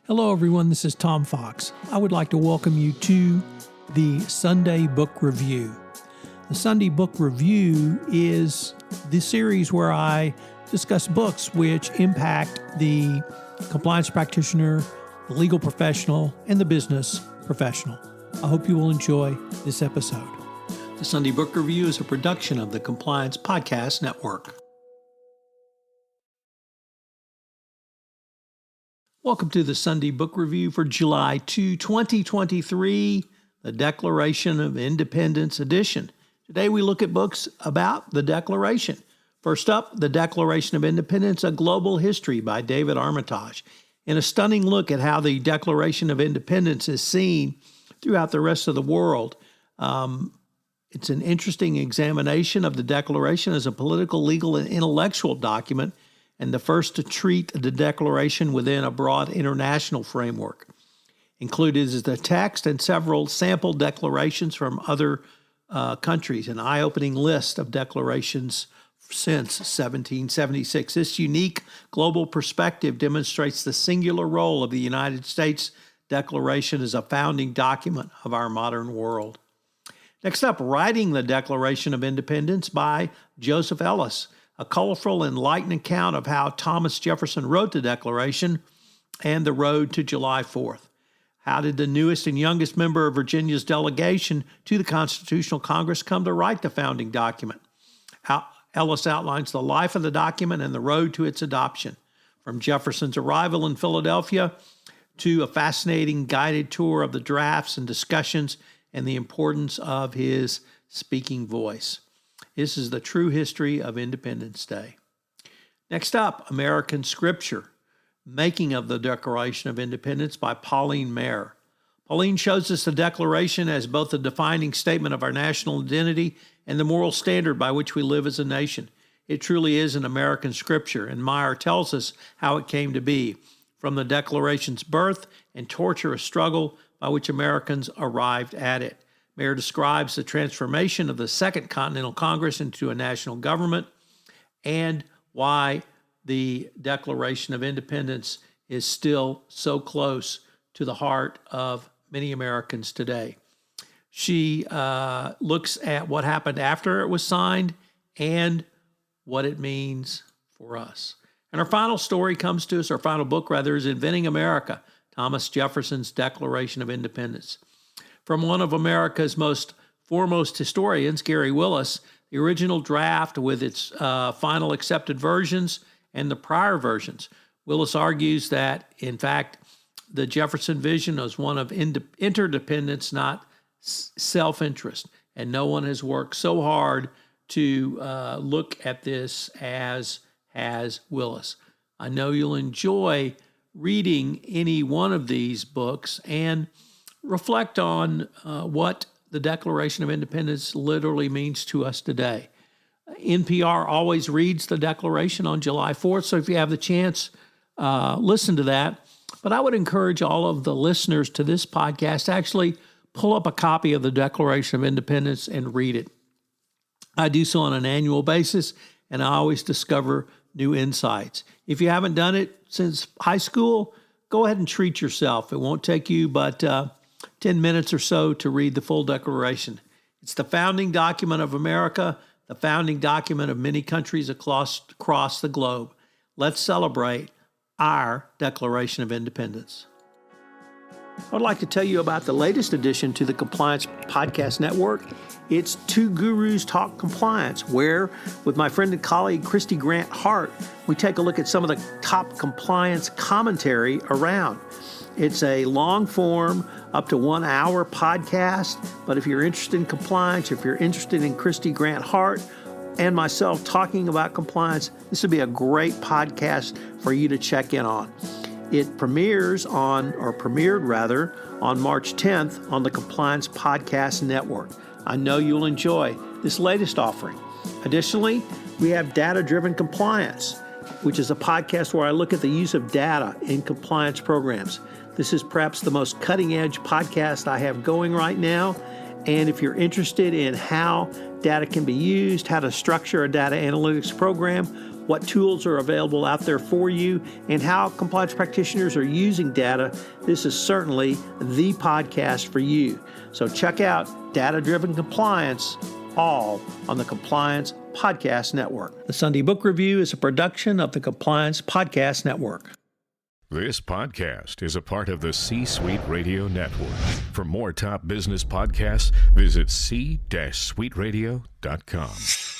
Hello, everyone. This is Tom Fox. I would like to welcome you to the Sunday Book Review. The Sunday Book Review is the series where I discuss books which impact the compliance practitioner, the legal professional, and the business professional. I hope you will enjoy this episode. The Sunday Book Review is a production of the Compliance Podcast Network. Welcome to the Sunday Book Review for July 2, 2023, the Declaration of Independence edition. Today we look at books about the Declaration. First up, The Declaration of Independence, A Global History by David Armitage. In a stunning look at how the Declaration of Independence is seen throughout the rest of the world, it's an interesting examination of the Declaration as a political, legal, and intellectual document, and the first to treat the Declaration within a broad international framework. Included is the text and several sample declarations from other countries, an eye-opening list of declarations since 1776. This unique global perspective demonstrates the singular role of the United States Declaration as a founding document of our modern world. Next up, Writing the Declaration of Independence by Joseph Ellis, a colorful, enlightening account of how Thomas Jefferson wrote the Declaration and the road to July 4th. How did the newest and youngest member of Virginia's delegation to the Constitutional Congress come to write the founding document? Ellis outlines the life of the document and the road to its adoption, from Jefferson's arrival in Philadelphia to a fascinating guided tour of the drafts and discussions and the importance of his speaking voice. This is the true history of Independence Day. Next up, American Scripture, Making of the Declaration of Independence by Pauline Maier. Pauline shows us the Declaration as both a defining statement of our national identity and the moral standard by which we live as a nation. It truly is an American Scripture, and Maier tells us how it came to be, from the Declaration's birth and torturous struggle by which Americans arrived at it. Maier describes the transformation of the Second Continental Congress into a national government and why the Declaration of Independence is still so close to the heart of many Americans today. She looks at what happened after it was signed and what it means for us. And our final story comes to us, our final book rather, is Inventing America, Thomas Jefferson's Declaration of Independence. From one of America's most foremost historians, Garry, the original draft with its final accepted versions and the prior versions. Willis argues that, in fact, the Jefferson vision was one of interdependence, not self-interest, and no one has worked so hard to look at this as has Willis. I know you'll enjoy reading any one of these books and reflect on what the Declaration of Independence literally means to us today. NPR always reads the Declaration on July 4th, so if you have the chance, listen to that. But I would encourage all of the listeners to this podcast to actually pull up a copy of the Declaration of Independence and read it. I do so on an annual basis, and I always discover new insights. If you haven't done it since high school, go ahead and treat yourself. It won't take you but 10 minutes or so to read the full Declaration. It's the founding document of America, the founding document of many countries across the globe. Let's celebrate our Declaration of Independence. I'd like to tell you about the latest addition to the Compliance Podcast Network. It's Two Gurus Talk Compliance, where, with my friend and colleague Christy Grant Hart, we take a look at some of the top compliance commentary around. It's a long-form, up to 1 hour podcast, but if you're interested in compliance, if you're interested in Christy Grant Hart and myself talking about compliance, this would be a great podcast for you to check in on. It premiered on March 10th on the Compliance Podcast Network. I know you'll enjoy this latest offering. Additionally, we have Data-Driven Compliance, which is a podcast where I look at the use of data in compliance programs. This is perhaps the most cutting-edge podcast I have going right now. And if you're interested in how data can be used, how to structure a data analytics program, what tools are available out there for you, and how compliance practitioners are using data, this is certainly the podcast for you. So check out Data-Driven Compliance, all on the Compliance Podcast Network. The Sunday Book Review is a production of the Compliance Podcast Network. This podcast is a part of the C-Suite Radio Network. For more top business podcasts, visit c-suiteradio.com.